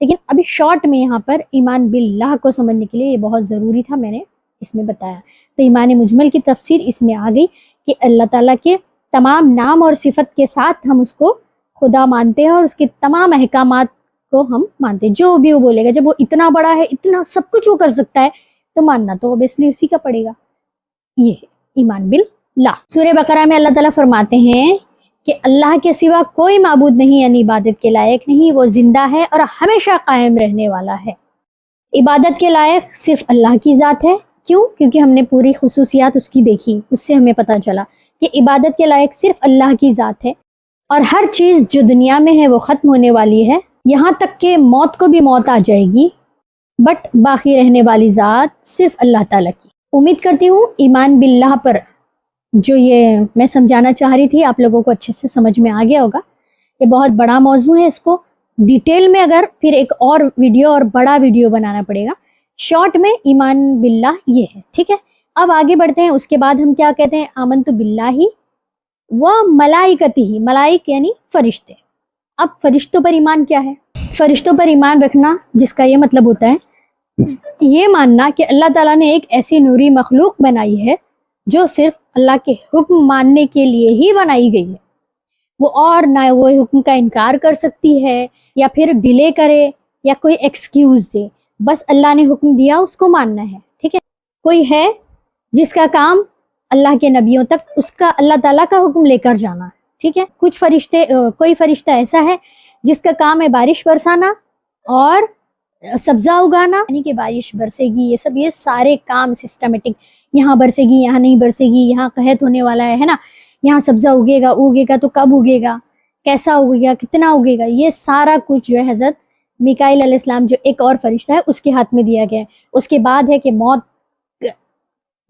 لیکن ابھی شارٹ میں یہاں پر ایمان باللہ کو سمجھنے کے لیے یہ بہت ضروری تھا، میں نے اس میں بتایا. تو ایمان مجمل کی تفسیر اس میں آ گئی کہ اللہ تعالیٰ کے تمام نام اور صفت کے ساتھ ہم اس کو خدا مانتے ہیں اور اس کے تمام احکامات کو ہم مانتے ہیں. جو بھی وہ بولے گا، جب وہ اتنا بڑا ہے، اتنا سب کچھ وہ کر سکتا ہے، تو ماننا تو اوبیسلی اسی کا پڑے گا. یہ ہے ایمان باللہ. سورہ بقرہ میں اللہ تعالیٰ فرماتے ہیں کہ اللہ کے سوا کوئی معبود نہیں، یعنی عبادت کے لائق نہیں، وہ زندہ ہے اور ہمیشہ قائم رہنے والا ہے. عبادت کے لائق صرف اللہ کی ذات ہے. کیوں؟ کیونکہ ہم نے پوری خصوصیات اس کی دیکھی، اس سے ہمیں پتہ چلا کہ عبادت کے لائق صرف اللہ کی ذات ہے. اور ہر چیز جو دنیا میں ہے وہ ختم ہونے والی ہے، یہاں تک کہ موت کو بھی موت آ جائے گی، بٹ باقی رہنے والی ذات صرف اللہ تعالیٰ کی. امید کرتی ہوں ایمان باللہ پر جو یہ میں سمجھانا چاہ رہی تھی آپ لوگوں کو اچھے سے سمجھ میں آ گیا ہوگا. یہ بہت بڑا موضوع ہے، اس کو ڈیٹیل میں اگر پھر ایک اور ویڈیو اور بڑا ویڈیو بنانا پڑے گا. شارٹ میں ایمان باللہ یہ ہے. ٹھیک ہے، اب آگے بڑھتے ہیں. اس کے بعد ہم کیا کہتے ہیں؟ آمنت باللہ و ملائکتہ، ملائک یعنی فرشتے. اب فرشتوں پر ایمان کیا ہے؟ فرشتوں پر ایمان رکھنا جس کا یہ مطلب ہوتا ہے یہ ماننا کہ اللہ تعالیٰ نے ایک ایسی نوری مخلوق بنائی ہے جو صرف اللہ کے حکم ماننے کے لیے ہی بنائی گئی ہے. وہ اور نہ وہ حکم کا انکار کر سکتی ہے یا پھر ڈیلے کرے یا کوئی ایکسکیوز دے. بس اللہ نے حکم دیا، اس کو ماننا ہے. ٹھیک ہے، کوئی ہے جس کا کام اللہ کے نبیوں تک اس کا اللہ تعالیٰ کا حکم لے کر جانا ہے. ٹھیک ہے، کچھ فرشتے، کوئی فرشتہ ایسا ہے جس کا کام ہے بارش برسانا اور سبزہ اگانا، یعنی کہ بارش برسے گی، یہ سارے کام سسٹمیٹک، یہاں برسے گی، یہاں نہیں برسے گی، یہاں قحط ہونے والا ہے نا، یہاں سبزہ اگے گا تو کب اگے گا، کیسا اگے گا، کتنا اگے گا، یہ سارا کچھ جو ہے حضرت میکائیل علیہ السلام جو ایک اور فرشتہ ہے اس کے ہاتھ میں دیا گیا ہے. اس کے بعد ہے کہ موت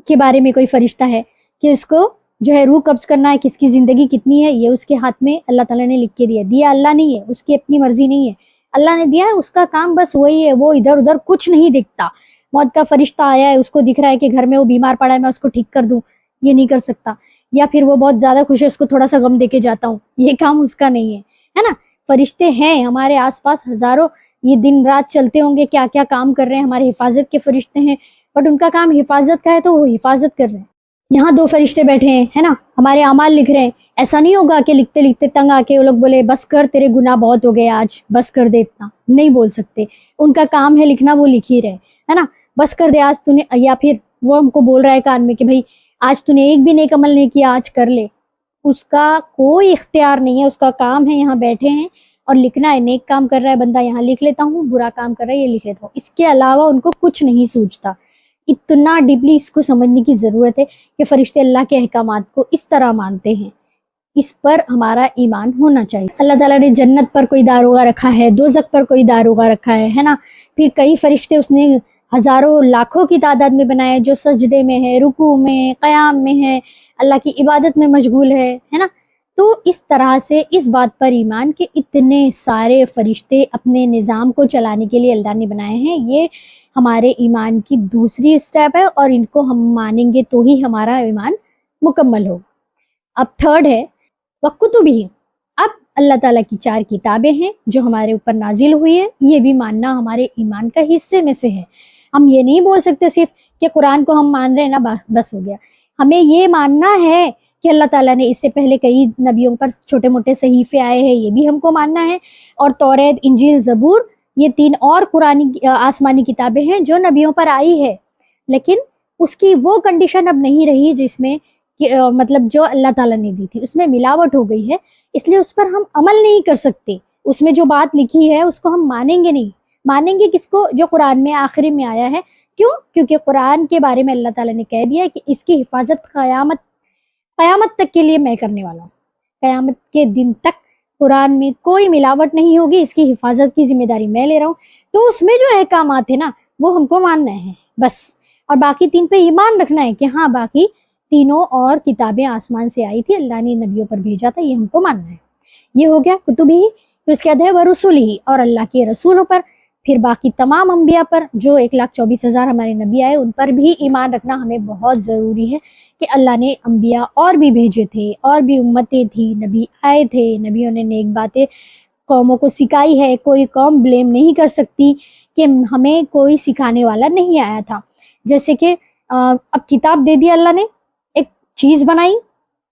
کے بارے میں کوئی فرشتہ ہے کہ اس کو جو ہے روح قبض کرنا ہے، کس کی زندگی کتنی ہے، یہ اس کے ہاتھ میں اللہ تعالیٰ نے لکھ کے دیا اللہ نہیں ہے، اس کی اپنی مرضی نہیں ہے، اللہ نے دیا ہے، اس کا کام بس وہی ہے. وہ ادھر ادھر کچھ نہیں دکھتا. موت کا فرشتہ آیا ہے، اس کو دکھ رہا ہے کہ گھر میں وہ بیمار پڑا ہے، میں اس کو ٹھیک کر دوں، یہ نہیں کر سکتا. یا پھر وہ بہت زیادہ خوش ہے، اس کو تھوڑا سا غم دے کے جاتا ہوں، یہ کام اس کا نہیں ہے نا. فرشتے ہیں ہمارے آس پاس ہزاروں، یہ دن رات چلتے ہوں گے، کیا کیا کام کر رہے ہیں، ہمارے حفاظت کے فرشتے ہیں، بٹ ان کا کام حفاظت کا ہے تو وہ حفاظت کر رہے ہیں. یہاں 2 فرشتے بیٹھے ہیں ہے نا، ہمارے اعمال لکھ رہے ہیں. ایسا نہیں ہوگا کہ لکھتے لکھتے تنگ آ کے وہ لوگ بولے بس کر، تیرے گناہ بہت ہو گئے آج، بس کر دے. اتنا نہیں بول سکتے. ان کا کام ہے لکھنا، وہ لکھ ہی رہے ہے نا. بس کر دے آج تو نے، یا پھر وہ ہم کو بول رہا ہے کان میں کہ بھائی آج تو نے ایک بھی نیک عمل نہیں کیا، آج کر لے. اس کا کوئی اختیار نہیں ہے، اس کا کام ہے یہاں بیٹھے ہیں اور لکھنا ہے. نیک کام کر رہا ہے بندہ، یہاں لکھ لیتا ہوں، برا کام کر رہا ہے یہ لکھ لیتا ہوں. اس کے علاوہ ان کو کچھ نہیں سوچتا. اتنا ڈیپلی اس کو سمجھنے کی ضرورت ہے کہ فرشتے اللہ کے احکامات کو اس طرح مانتے ہیں. اس پر ہمارا ایمان ہونا چاہیے. اللہ تعالیٰ نے جنت پر کوئی داروغہ رکھا ہے، دوزخ پر کوئی داروغہ رکھا ہے نا. پھر کئی فرشتے اس نے ہزاروں لاکھوں کی تعداد میں بنائے جو سجدے میں ہے، رکوع میں، قیام میں ہے، اللہ کی عبادت میں مشغول ہے نا. تو اس طرح سے اس بات پر ایمان کہ اتنے سارے فرشتے اپنے نظام کو چلانے کے لیے اللہ نے بنائے ہیں، یہ ہمارے ایمان کی دوسری اسٹیپ ہے اور ان کو ہم مانیں گے تو ہی ہمارا ایمان مکمل ہوگا. اب تھرڈ ہے وَکُتُبِهِ. اب اللہ تعالیٰ کی 4 کتابیں ہیں جو ہمارے اوپر نازل ہوئی ہیں، یہ بھی ماننا ہمارے ایمان کا حصے میں سے ہے. ہم یہ نہیں بول سکتے صرف کہ قرآن کو ہم مان رہے ہیں نا بس ہو گیا. ہمیں یہ ماننا ہے کہ اللہ تعالیٰ نے اس سے پہلے کئی نبیوں پر چھوٹے موٹے صحیفے آئے ہیں، یہ بھی ہم کو ماننا ہے. اور توریت، انجیل، زبور، یہ 3 اور قرآنی آسمانی کتابیں ہیں جو نبیوں پر آئی ہے. لیکن اس کی وہ کنڈیشن اب نہیں رہی جس میں مطلب جو اللہ تعالیٰ نے دی تھی، اس میں ملاوٹ ہو گئی ہے، اس لیے اس پر ہم عمل نہیں کر سکتے. اس میں جو بات لکھی ہے اس کو ہم مانیں گے نہیں. مانیں گے کس کو؟ جو قرآن میں آخری میں آیا ہے. کیوں؟ کیونکہ قرآن کے بارے میں اللہ تعالیٰ نے کہہ دیا کہ اس کی حفاظت قیامت تک کے لیے میں کرنے والا ہوں. قیامت کے دن تک قرآن میں کوئی ملاوٹ نہیں ہوگی، اس کی حفاظت کی ذمہ داری میں لے رہا ہوں. تو اس میں جو احکامات ہیں نا وہ ہم کو ماننا ہے بس. اور باقی 3 پہ ایمان رکھنا ہے کہ ہاں باقی 3 اور کتابیں آسمان سے آئی تھی، اللہ نے نبیوں پر بھیجا تھا، یہ ہم کو ماننا ہے. یہ ہو گیا کتبی. پھر اس کے بعد ہے ورسولہ، اور اللہ کے رسولوں پر. پھر باقی تمام انبیاء پر جو 1,24,000 ہمارے نبی آئے ان پر بھی ایمان رکھنا ہمیں بہت ضروری ہے کہ اللہ نے انبیاء اور بھی بھیجے تھے، اور بھی امتیں تھی، نبی آئے تھے، نبیوں نے نیک باتیں قوموں کو سکھائی ہے. کوئی قوم بلیم نہیں کر سکتی کہ ہمیں کوئی سکھانے والا نہیں آیا تھا. جیسے کہ اب کتاب دے دی اللہ نے, ایک چیز بنائی,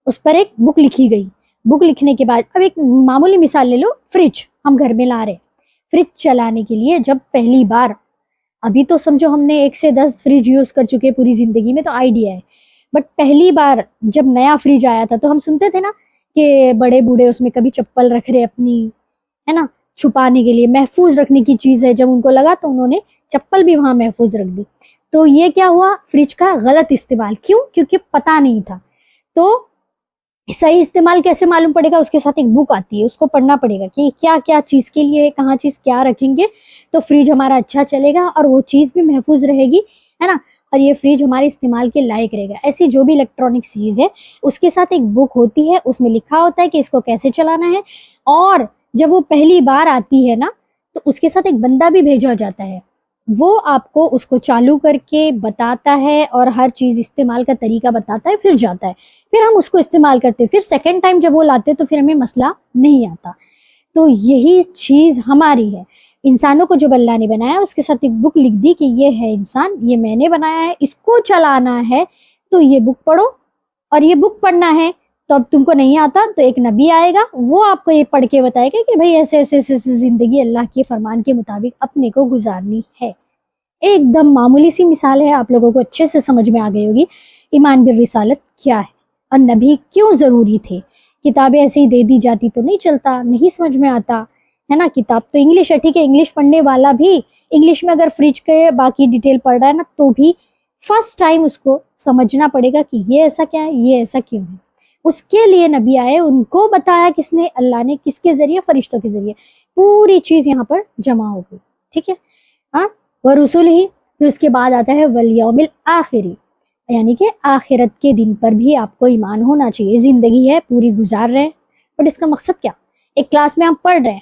اس پر ایک بک لکھی گئی. بک لکھنے کے بعد اب ایک معمولی مثال لے لو, فریج ہم گھر میں لا رہے, فریج چلانے کے لیے جب پہلی بار, ابھی تو سمجھو ہم نے 1 سے 10 فریج یوز کر چکے پوری زندگی میں تو آئیڈیا ہے, بٹ پہلی بار جب نیا فریج آیا تھا تو ہم سنتے تھے نا کہ بڑے بوڑھے اس میں کبھی چپل رکھ رہے اپنی, ہے نا, چھپانے کے لیے, محفوظ رکھنے کی چیز ہے. جب ان کو لگا تو انہوں نے چپل بھی وہاں محفوظ رکھ دی. تو یہ کیا ہوا, فریج کا غلط استعمال. کیوں؟ کیونکہ پتہ نہیں تھا. تو صحیح استعمال کیسے معلوم پڑے گا؟ اس کے ساتھ ایک بک آتی ہے, اس کو پڑھنا پڑے گا کہ کیا کیا چیز کے لیے, کہاں چیز کیا رکھیں گے تو فریج ہمارا اچھا چلے گا اور وہ چیز بھی محفوظ رہے گی, ہے نا, اور یہ فریج ہمارے استعمال کے لائق رہے گا. ایسی جو بھی الیکٹرانک چیز ہے اس کے ساتھ ایک بک ہوتی ہے, اس میں لکھا ہوتا ہے کہ اس کو کیسے چلانا ہے. اور جب وہ پہلی بار آتی ہے نا تو اس کے ساتھ ایک بندہ بھی بھیجا جاتا ہے, وہ آپ کو اس کو چالو کر کے بتاتا ہے اور ہر چیز استعمال کا طریقہ بتاتا ہے, پھر جاتا ہے, پھر ہم اس کو استعمال کرتے, پھر سیکنڈ ٹائم جب وہ لاتے تو پھر ہمیں مسئلہ نہیں آتا. تو یہی چیز ہماری ہے. انسانوں کو جب اللہ نے بنایا اس کے ساتھ ایک بک لکھ دی کہ یہ ہے انسان, یہ میں نے بنایا ہے, اس کو چلانا ہے تو یہ بک پڑھو, اور یہ بک پڑھنا ہے تو اب تم کو نہیں آتا تو ایک نبی آئے گا, وہ آپ کو یہ پڑھ کے بتائے گا کہ بھائی ایسے ایسے ایسے زندگی اللہ کے فرمان کے مطابق اپنے کو گزارنی ہے. ایک دم معمولی سی مثال ہے, آپ لوگوں کو اچھے سے سمجھ میں آ گئی ہوگی ایمان بالرسالت کیا ہے اور نبی کیوں ضروری تھے. کتابیں ایسے ہی دے دی جاتی تو نہیں چلتا, نہیں سمجھ میں آتا, ہے نا. کتاب تو انگلش ہے, ٹھیک ہے, انگلش پڑھنے والا بھی انگلش میں اگر فریج کے باقی ڈیٹیل پڑھ رہا ہے نا تو بھی فرسٹ ٹائم اس کو سمجھنا پڑے گا کہ یہ ایسا کیا ہے, یہ ایسا کیوں ہے. اس کے لیے نبی آئے, ان کو بتایا کس نے, اللہ نے. کس کے ذریعے؟ فرشتوں کے ذریعے. پوری چیز یہاں پر جمع ہو گئی, ٹھیک ہے. ہاں, ورسول ہی. پھر اس کے بعد آتا ہے والیوم الآخری, یعنی کہ آخرت کے دن پر بھی آپ کو ایمان ہونا چاہیے. زندگی ہے پوری گزار رہے ہیں, بٹ اس کا مقصد کیا؟ ایک کلاس میں ہم پڑھ رہے,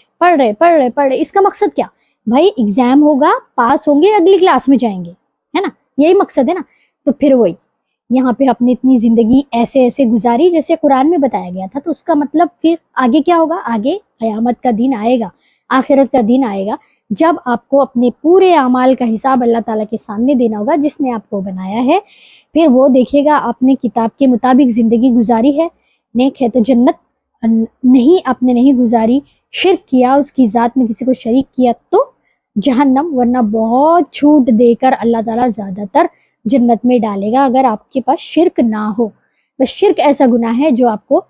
اس کا مقصد کیا؟ بھائی ایگزام ہوگا, پاس ہوں گے, اگلی کلاس میں جائیں گے, ہے نا, یہی مقصد ہے نا. تو پھر وہی یہاں پہ اپنی اتنی زندگی ایسے ایسے گزاری جیسے قرآن میں بتایا گیا تھا. تو اس کا مطلب پھر آگے کیا ہوگا؟ آگے قیامت کا دن آئے گا, آخرت کا دن آئے گا, جب آپ کو اپنے پورے اعمال کا حساب اللہ تعالیٰ کے سامنے دینا ہوگا جس نے آپ کو بنایا ہے. پھر وہ دیکھے گا آپ نے کتاب کے مطابق زندگی گزاری ہے, نیک ہے تو جنت, نہیں آپ نے نہیں گزاری, شرک کیا, اس کی ذات میں کسی کو شریک کیا تو جہنم, ورنہ بہت چھوٹ دے کر اللہ تعالیٰ زیادہ تر جنت میں ڈالے گا اگر آپ کے پاس شرک نہ ہو. بس شرک ایسا گناہ ہے جو آپ کو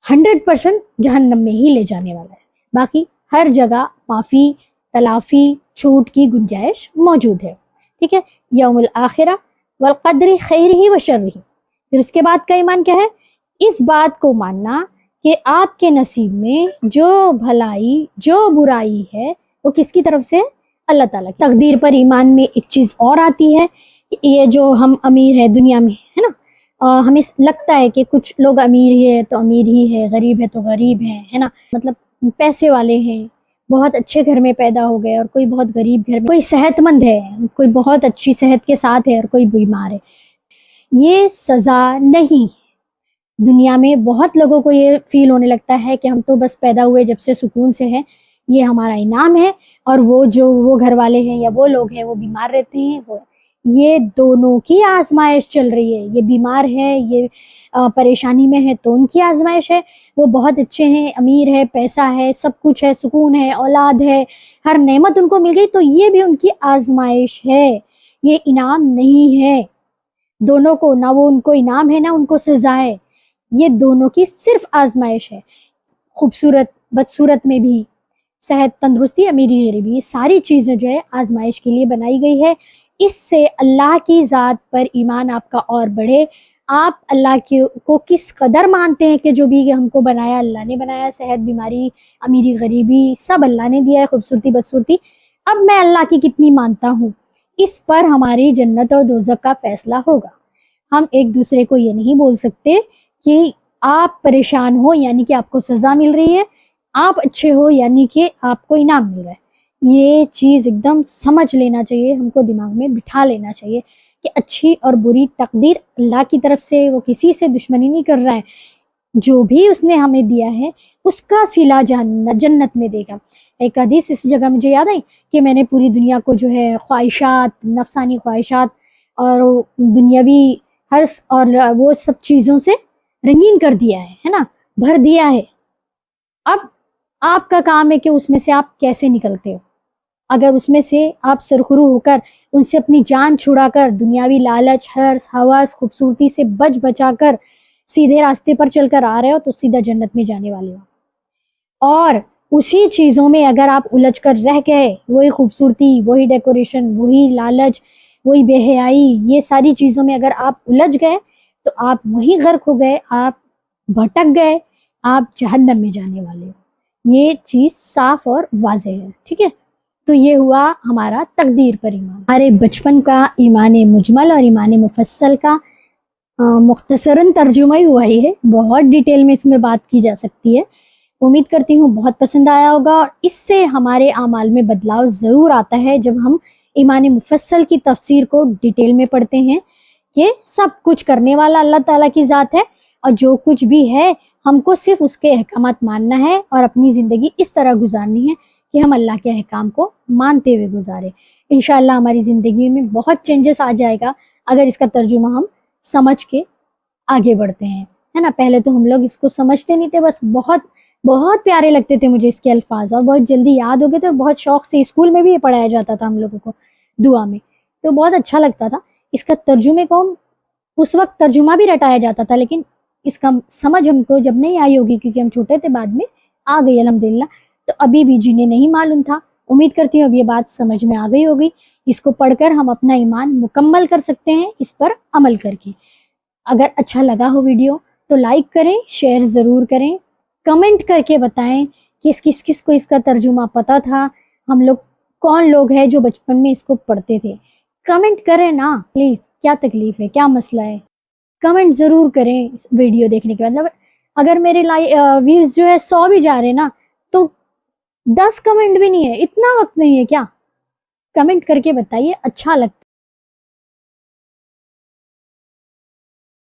100% جہنم میں ہی لے جانے والا ہے. باقی ہر جگہ معافی, تلافی, چھوٹ کی گنجائش موجود ہے, ٹھیک ہے. یوم الآخرہ والقدر خیرہ و شرہ. پھر اس کے بعد کا ایمان کیا ہے؟ اس بات کو ماننا کہ آپ کے نصیب میں جو بھلائی جو برائی ہے وہ کس کی طرف سے؟ اللہ تعالیٰ کی. تقدیر پر ایمان میں ایک چیز اور آتی ہے کہ یہ جو ہم امیر ہیں دنیا میں, ہے نا, ہمیں لگتا ہے کہ کچھ لوگ امیر ہی ہے تو امیر ہی ہے, غریب ہے تو غریب ہے نا, مطلب پیسے والے ہیں, بہت اچھے گھر میں پیدا ہو گئے, اور کوئی بہت غریب گھر میں, کوئی صحت مند ہے, کوئی بہت اچھی صحت کے ساتھ ہے اور کوئی بیمار ہے. یہ سزا نہیں. دنیا میں بہت لوگوں کو یہ فیل ہونے لگتا ہے کہ ہم تو بس پیدا ہوئے جب سے سکون سے ہیں, یہ ہمارا انعام ہے, اور وہ گھر والے ہیں یا وہ لوگ ہیں وہ بیمار رہتے ہیں. یہ دونوں کی آزمائش چل رہی ہے. یہ بیمار ہے, یہ پریشانی میں ہے تو ان کی آزمائش ہے. وہ بہت اچھے ہیں, امیر ہے, پیسہ ہے, سب کچھ ہے, سکون ہے, اولاد ہے, ہر نعمت ان کو مل گئی تو یہ بھی ان کی آزمائش ہے, یہ انعام نہیں ہے. دونوں کو, نہ وہ ان کو انعام ہے نہ ان کو سزا ہے, یہ دونوں کی صرف آزمائش ہے. خوبصورت بدصورت میں بھی, صحت تندرستی امیری غریبی, یہ ساری چیزیں جو ہے آزمائش کے لیے بنائی گئی ہے. اس سے اللہ کی ذات پر ایمان آپ کا اور بڑھے. آپ اللہ کو کس قدر مانتے ہیں کہ جو بھی ہم کو بنایا اللہ نے بنایا, صحت بیماری امیری غریبی سب اللہ نے دیا ہے, خوبصورتی بدصورتی, اب میں اللہ کی کتنی مانتا ہوں, اس پر ہماری جنت اور دوزخ کا فیصلہ ہوگا. ہم ایک دوسرے کو یہ نہیں بول سکتے کہ آپ پریشان ہو یعنی کہ آپ کو سزا مل رہی ہے, آپ اچھے ہو یعنی کہ آپ کو انعام مل رہا ہے. یہ چیز ایک دم سمجھ لینا چاہیے, ہم کو دماغ میں بٹھا لینا چاہیے کہ اچھی اور بری تقدیر اللہ کی طرف سے, وہ کسی سے دشمنی نہیں کر رہا ہے. جو بھی اس نے ہمیں دیا ہے اس کا صلہ جنت میں دے گا. ایک حدیث اس جگہ مجھے یاد آئی کہ میں نے پوری دنیا کو جو ہے خواہشات، نفسانی خواہشات اور دنیاوی حرص اور وہ سب چیزوں سے رنگین کر دیا ہے نا، بھر دیا ہے. اب آپ کا کام ہے کہ اس میں سے آپ کیسے نکلتے ہو. اگر اس میں سے آپ سرخرو ہو کر ان سے اپنی جان چھڑا کر دنیاوی لالچ، حرص، ہوس، خوبصورتی سے بچا کر سیدھے راستے پر چل کر آ رہے ہو تو سیدھا جنت میں جانے والے ہو. اور اسی چیزوں میں اگر آپ الجھ کر رہ گئے، وہی خوبصورتی، وہی ڈیکوریشن، وہی لالچ، وہی بے حیائی، یہ ساری چیزوں میں اگر آپ الجھ گئے تو آپ وہی غرق ہو گئے، آپ بھٹک گئے، آپ جہنم میں جانے والے ہو. یہ چیز صاف اور واضح ہے. ٹھیک ہے، تو یہ ہوا ہمارا تقدیر پر ایمان. ہمارے بچپن کا ایمان مجمل اور ایمان مفصل کا مختصراً ترجمہ ہی ہوا ہی ہے. بہت ڈیٹیل میں اس میں بات کی جا سکتی ہے. امید کرتی ہوں بہت پسند آیا ہوگا، اور اس سے ہمارے اعمال میں بدلاؤ ضرور آتا ہے جب ہم ایمان مفصل کی تفسیر کو ڈیٹیل میں پڑھتے ہیں کہ سب کچھ کرنے والا اللہ تعالیٰ کی ذات ہے، اور جو کچھ بھی ہے ہم کو صرف اس کے احکامات ماننا ہے اور اپنی زندگی اس طرح گزارنی ہے کہ ہم اللہ کے احکام کو مانتے ہوئے گزاریں. انشاءاللہ ہماری زندگی میں بہت چینجز آ جائے گا اگر اس کا ترجمہ ہم سمجھ کے آگے بڑھتے ہیں، ہے نا. پہلے تو ہم لوگ اس کو سمجھتے نہیں تھے، بس بہت بہت پیارے لگتے تھے مجھے اس کے الفاظ، اور بہت جلدی یاد ہو گئے تھے، اور بہت شوق سے اسکول میں بھی یہ پڑھایا جاتا تھا ہم لوگوں کو دعا میں، تو بہت اچھا لگتا تھا. اس کا ترجمے کو اس وقت ترجمہ بھی رٹایا جاتا تھا، لیکن اس کا سمجھ ہم کو جب نہیں آئی ہوگی کیونکہ ہم چھوٹے تھے، بعد میں آ گئی الحمدللہ. تو ابھی بھی جنہیں نہیں معلوم تھا، امید کرتی ہوں اب یہ بات سمجھ میں آ گئی ہوگی. اس کو پڑھ کر ہم اپنا ایمان مکمل کر سکتے ہیں اس پر عمل کر کے. اگر اچھا لگا ہو ویڈیو تو لائک کریں، شیئر ضرور کریں، کمنٹ کر کے بتائیں کہ کس کس کو اس کا ترجمہ پتہ تھا. ہم لوگ کون لوگ ہیں جو بچپن میں اس کو پڑھتے تھے. کمنٹ کریں نا پلیز، کیا تکلیف ہے، کیا مسئلہ ہے. کمنٹ ضرور کریں ویڈیو دیکھنے کے بعد. اگر میرے ویوز جو ہے 100 بھی جا رہے نا تو 10 کمنٹ بھی نہیں ہے، اتنا وقت نہیں ہے کیا. کمنٹ کر کے بتائیے، اچھا لگتا